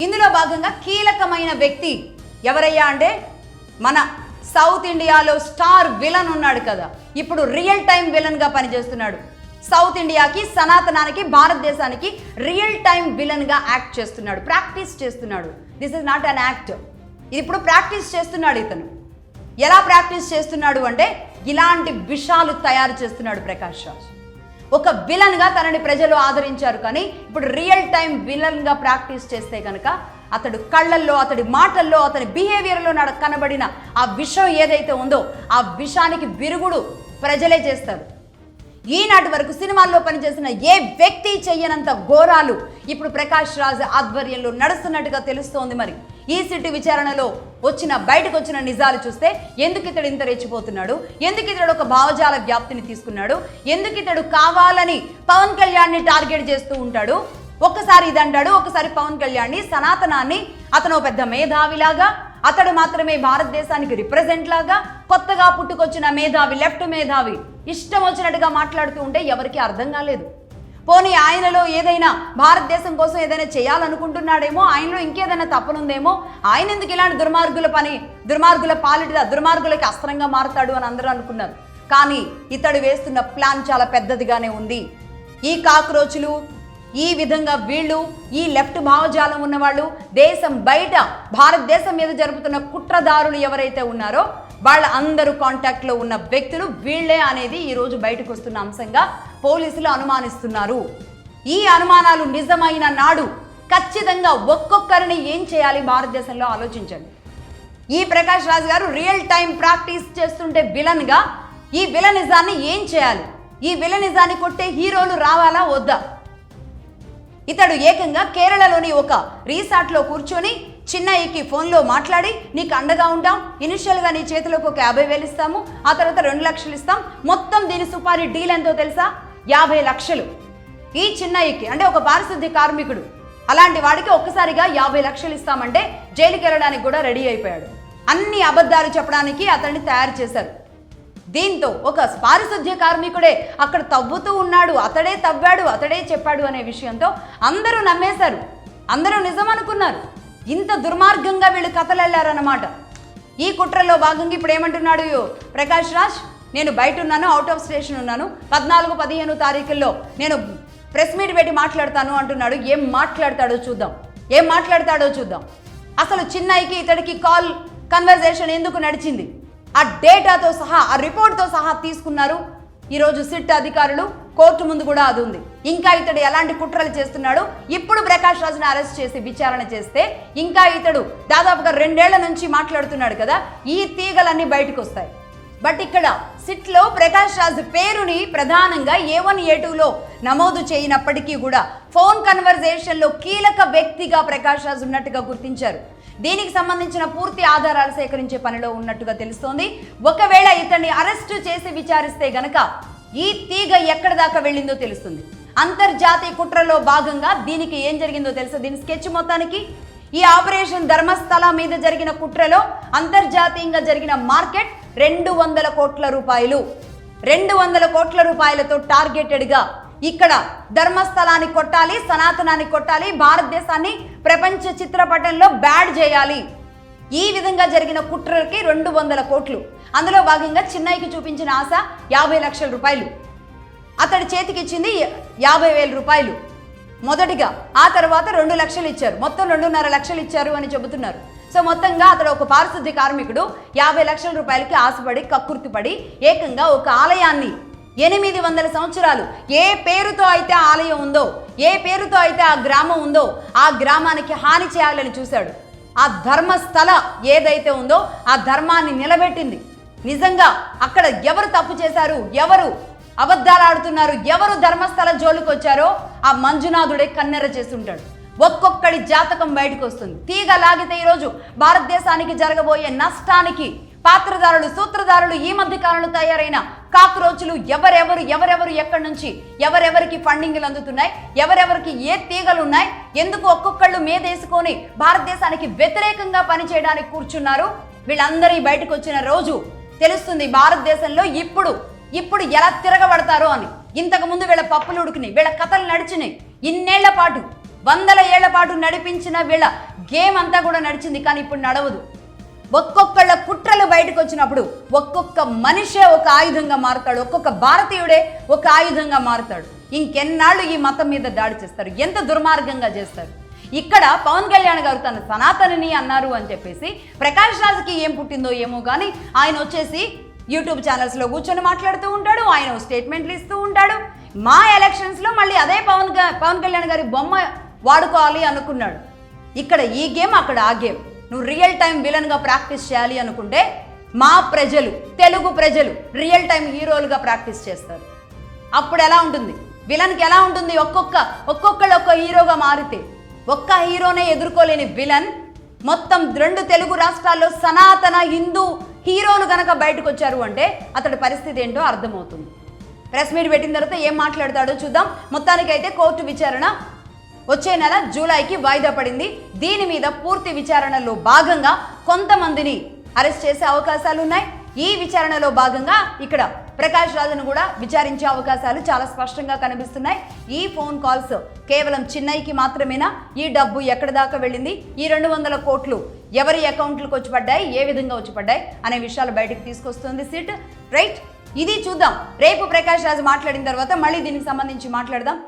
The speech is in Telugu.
ఇందులో భాగంగా కీలకమైన వ్యక్తి ఎవరయ్యా అంటే మన సౌత్ ఇండియాలో స్టార్ విలన్ ఉన్నాడు కదా, ఇప్పుడు రియల్ టైం విలన్గా పనిచేస్తున్నాడు. సౌత్ ఇండియాకి, సనాతనానికి, భారతదేశానికి రియల్ టైం విలన్గా యాక్ట్ చేస్తున్నాడు, ప్రాక్టీస్ చేస్తున్నాడు. This is not an act, ఇది ఇప్పుడు ప్రాక్టీస్ చేస్తున్నాడు. ఇతను ఎలా ప్రాక్టీస్ చేస్తున్నాడు అంటే ఇలాంటి విషాలు తయారు చేస్తున్నాడు ప్రకాష్ రాజ్. ఒక విలన్గా తనని ప్రజలు ఆదరించారు, కానీ ఇప్పుడు రియల్ టైం విలన్గా ప్రాక్టీస్ చేస్తే కనుక అతడు కళ్ళల్లో, అతడి మాటల్లో, అతని బిహేవియర్లో కనబడిన ఆ విషం ఏదైతే ఉందో ఆ విషానికి విరుగుడు ప్రజలే చేస్తారు. ఈనాటి వరకు సినిమాల్లో పనిచేసిన ఏ వ్యక్తి చెయ్యనంత ఘోరాలు ఇప్పుడు ప్రకాష్ రాజ్ ఆధ్వర్యంలో నడుస్తున్నట్టుగా తెలుస్తోంది. మరి ఈ సిటీ విచారణలో బయటకు వచ్చిన నిజాలు చూస్తే ఎందుకు ఇతడు ఇంత రెచ్చిపోతున్నాడు, ఎందుకు ఇతడు ఒక భావజాల వ్యాప్తిని తీసుకున్నాడు, ఎందుకు ఇతడు కావాలని పవన్ కళ్యాణ్ని టార్గెట్ చేస్తూ ఉంటాడు. ఒక్కసారి ఇది అంటాడు, ఒకసారి పవన్ కళ్యాణ్ని, సనాతనాన్ని అతను పెద్ద మేధావిలాగా, అతడు మాత్రమే భారతదేశానికి రిప్రజెంట్ లాగా, కొత్తగా పుట్టుకొచ్చిన మేధావి, లెఫ్ట్ మేధావి ఇష్టం వచ్చినట్టుగా మాట్లాడుతూ ఉంటే ఎవరికి అర్థం కాలేదు. పోనీ ఆయనలో ఏదైనా భారతదేశం కోసం ఏదైనా చేయాలనుకుంటున్నాడేమో, ఆయనలో ఇంకేదైనా తప్పనుందేమో, ఆయన ఎందుకు ఇలాంటి దుర్మార్గులకి అస్త్రంగా మారుతాడు అని అందరూ అనుకున్నారు. కానీ ఇతడు వేస్తున్న ప్లాన్ చాలా పెద్దదిగానే ఉంది. ఈ కాక్రోచులు, ఈ విధంగా వీళ్ళు, ఈ లెఫ్ట్ భావజాలం ఉన్నవాళ్ళు, దేశం బయట భారతదేశం మీద జరుపుతున్న కుట్రదారులు ఎవరైతే ఉన్నారో వాళ్ళ అందరూ కాంటాక్ట్లో ఉన్న వ్యక్తులు వీళ్లే అనేది ఈరోజు బయటకు వస్తున్న అంశంగా పోలీసులు అనుమానిస్తున్నారు. ఈ అనుమానాలు నిజమైన నాడు ఖచ్చితంగా ఒక్కొక్కరిని ఏం చేయాలి భారతదేశంలో ఆలోచించండి. ఈ ప్రకాష్ రాజ్ గారు రియల్ టైం ప్రాక్టీస్ చేస్తుంటే విలన్గా ఈ విలనిజాన్ని ఏం చేయాలి, ఈ విలనిజాన్ని కొట్టే హీరోలు రావాలా వద్దా? ఇతడు ఏకంగా కేరళలోని ఒక రిసార్ట్లో కూర్చొని చిన్నయ్యకి ఫోన్లో మాట్లాడి, నీకు అండగా ఉంటాం, ఇనిషియల్గా నీ చేతిలోకి ఒక 50,000 ఇస్తాము, ఆ తర్వాత 2 లక్షలు ఇస్తాం, మొత్తం దీని సుపారీ డీల్ ఎంతో తెలుసా, 50 లక్షలు. ఈ చిన్నయ్యకి అంటే ఒక పారిశుద్ధ్య కార్మికుడు, అలాంటి వాడికి ఒక్కసారిగా 50 లక్షలు ఇస్తామంటే జైలుకి వెళ్ళడానికి కూడా రెడీ అయిపోయాడు. అన్ని అబద్ధాలు చెప్పడానికి అతన్ని తయారు చేశారు. దీంతో ఒక పారిశుద్ధ్య కార్మికుడే అక్కడ తవ్వుతూ ఉన్నాడు, అతడే తవ్వాడు, అతడే చెప్పాడు అనే విషయంతో అందరూ నమ్మేశారు, అందరూ నిజం అనుకున్నారు. ఇంత దుర్మార్గంగా వీళ్ళు కథలు వెళ్ళారన్నమాట. ఈ కుట్రలో భాగంగా ఇప్పుడు ఏమంటున్నాడు ప్రకాష్ రాజ్, నేను బయట ఉన్నాను, అవుట్ ఆఫ్ స్టేషన్ ఉన్నాను, 14, 15 తారీఖుల్లో నేను ప్రెస్ మీట్ పెట్టి మాట్లాడతాను అంటున్నాడు. ఏం మాట్లాడతాడో చూద్దాం. అసలు చిన్నయ్యకి ఇతడికి కాల్ కన్వర్జేషన్ ఎందుకు నడిచింది, ఆ డేటాతో సహా, ఆ రిపోర్ట్తో సహా తీసుకున్నారు ఈరోజు సిట్ అధికారులు. కోర్టు ముందు కూడా అది ఉంది. ఇంకా ఇతడు ఎలాంటి కుట్రలు చేస్తున్నాడు, ఇప్పుడు ప్రకాష్ రాజ్ని అరెస్ట్ చేసి విచారణ చేస్తే ఇంకా ఇతడు దాదాపుగా 2 ఏళ్ల నుంచి మాట్లాడుతున్నాడు కదా, ఈ తీగలన్నీ బయటకు వస్తాయి. బట్ ఇక్కడ సిట్లో ప్రకాష్ రాజ్ పేరుని ప్రధానంగా A1, A2లో నమోదు చేయనప్పటికీ కూడా ఫోన్ కన్వర్జేషన్లో కీలక వ్యక్తిగా ప్రకాష్ రాజ్ ఉన్నట్టుగా గుర్తించారు. దీనికి సంబంధించిన పూర్తి ఆధారాలు సేకరించే పనిలో ఉన్నట్టుగా తెలుస్తోంది. ఒకవేళ ఇతన్ని అరెస్టు చేసి విచారిస్తే గనక ఈ తీగ ఎక్కడి దాకా వెళ్ళిందో తెలుస్తుంది. అంతర్జాతీయ కుట్రలో భాగంగా దీనికి ఏం జరిగిందో తెలుసా, దీని స్కెచ్ మొత్తానికి ఈ ఆపరేషన్ ధర్మస్థల మీద జరిగిన కుట్రలో అంతర్జాతీయంగా జరిగిన మార్కెట్ 200 కోట్ల రూపాయలు. 200 కోట్ల రూపాయలతో టార్గెటెడ్గా ఇక్కడ ధర్మస్థలాన్ని కొట్టాలి, సనాతనాన్ని కొట్టాలి, భారతదేశాన్ని ప్రపంచ చిత్రపటంలో బ్యాడ్ చేయాలి. ఈ విధంగా జరిగిన కుట్రకి 200 కోట్లు. అందులో భాగంగా చిన్నయ్యకి చూపించిన ఆశ 50 లక్షల రూపాయలు, అతడి చేతికి ఇచ్చింది 50,000 రూపాయలు మొదటిగా, ఆ తర్వాత 2 లక్షలు ఇచ్చారు, మొత్తం 2.5 లక్షలు ఇచ్చారు అని చెబుతున్నారు. సో మొత్తంగా అతడు ఒక పారిశుద్ధ్య కార్మికుడు 50 లక్షల రూపాయలకి ఆశపడి కక్కుర్తిపడి ఏకంగా ఒక ఆలయాన్ని 800 సంవత్సరాలు ఏ పేరుతో అయితే ఆలయం ఉందో, ఏ పేరుతో అయితే ఆ గ్రామం ఉందో ఆ గ్రామానికి హాని చేయాలని చూశాడు. ఆ ధర్మస్థల ఏదైతే ఉందో ఆ ధర్మాన్ని నిలబెట్టింది. నిజంగా అక్కడ ఎవరు తప్పు చేశారు, ఎవరు అబద్ధాలు ఆడుతున్నారు, ఎవరు ధర్మస్థల జోలికి వచ్చారో ఆ మంజునాథుడే కన్నెర చేస్తుంటాడు. ఒక్కొక్కడి జాతకం బయటకు వస్తుంది. తీగ లాగితే ఈరోజు భారతదేశానికి జరగబోయే నష్టానికి పాత్రదారులు, సూత్రధారులు, ఈ మధ్య కాలంలో తయారైన కాక్రోచులు ఎవరెవరు ఎక్కడి నుంచి ఎవరెవరికి ఫండింగ్లు అందుతున్నాయి, ఎవరెవరికి ఏ తీగలు ఉన్నాయి, ఎందుకు ఒక్కొక్కళ్ళు మేదేసుకొని భారతదేశానికి వ్యతిరేకంగా పనిచేయడానికి కూర్చున్నారు, వీళ్ళందరి బయటకు వచ్చిన రోజు తెలుస్తుంది భారతదేశంలో ఇప్పుడు ఎలా తిరగబడతారో అని. ఇంతకు ముందు వీళ్ళ పప్పులు ఉడికినాయి, వీళ్ళ కథలు నడిచినాయి. ఇన్నేళ్ల పాటు వందల ఏళ్ల పాటు నడిపించిన వీళ్ళ గేమ్ అంతా కూడా నడిచింది, కానీ ఇప్పుడు నడవదు. ఒక్కొక్కళ్ళ కుట్రలు బయటకు వచ్చినప్పుడు ఒక్కొక్క మనిషే ఒక ఆయుధంగా మారుతాడు, ఒక్కొక్క భారతీయుడే ఒక ఆయుధంగా మారుతాడు. ఇంకెన్నాళ్ళు ఈ మతం మీద దాడి చేస్తారు, ఎంత దుర్మార్గంగా చేస్తారు. ఇక్కడ పవన్ కళ్యాణ్ గారు తన సనాతనిని అన్నారు అని చెప్పేసి ప్రకాష్ రాజ్కి ఏం పుట్టిందో ఏమో కానీ ఆయన వచ్చేసి యూట్యూబ్ ఛానల్స్లో కూర్చొని మాట్లాడుతూ ఉంటాడు, ఆయన స్టేట్మెంట్లు ఇస్తూ ఉంటాడు. మా ఎలక్షన్స్లో మళ్ళీ అదే పవన్ కళ్యాణ్ గారి బొమ్మ వాడుకోవాలి అనుకున్నాడు. ఇక్కడ ఈ గేమ్, అక్కడ ఆ గేమ్. నువ్వు రియల్ టైం విలన్గా ప్రాక్టీస్ చేయాలి అనుకుంటే మా ప్రజలు, తెలుగు ప్రజలు రియల్ టైం హీరోలుగా ప్రాక్టీస్ చేస్తారు. అప్పుడు ఎలా ఉంటుంది, విలన్కి ఎలా ఉంటుంది? ఒక్కొక్కళ్ళు ఒక్క హీరోగా మారితే, ఒక్క హీరోనే ఎదుర్కోలేని విలన్ మొత్తం 2 తెలుగు రాష్ట్రాల్లో సనాతన హిందూ హీరోలు కనుక బయటకు వచ్చారు అంటే అతడి పరిస్థితి ఏంటో అర్థమవుతుంది. ప్రెస్ మీట్ పెట్టిన తర్వాత ఏం మాట్లాడతాడో చూద్దాం. మొత్తానికైతే కోర్టు విచారణ వచ్చే నెల జూలైకి వాయిదా పడింది. దీని మీద పూర్తి విచారణలో భాగంగా కొంతమందిని అరెస్ట్ చేసే అవకాశాలు ఉన్నాయి. ఈ విచారణలో భాగంగా ఇక్కడ ప్రకాష్ రాజ్ను కూడా విచారించే అవకాశాలు చాలా స్పష్టంగా కనిపిస్తున్నాయి. ఈ ఫోన్ కాల్స్ కేవలం చిన్నయ్యకి మాత్రమేనా? ఈ డబ్బు ఎక్కడి దాకా వెళ్ళింది? ఈ 200 కోట్లు ఎవరి అకౌంట్లకు వచ్చి పడ్డాయి, ఏ విధంగా వచ్చి పడ్డాయి అనే విషయాలు బయటకు తీసుకొస్తుంది సిట్. రైట్, ఇది చూద్దాం. రేపు ప్రకాష్ రాజ్ మాట్లాడిన తర్వాత మళ్ళీ దీనికి సంబంధించి మాట్లాడదాం.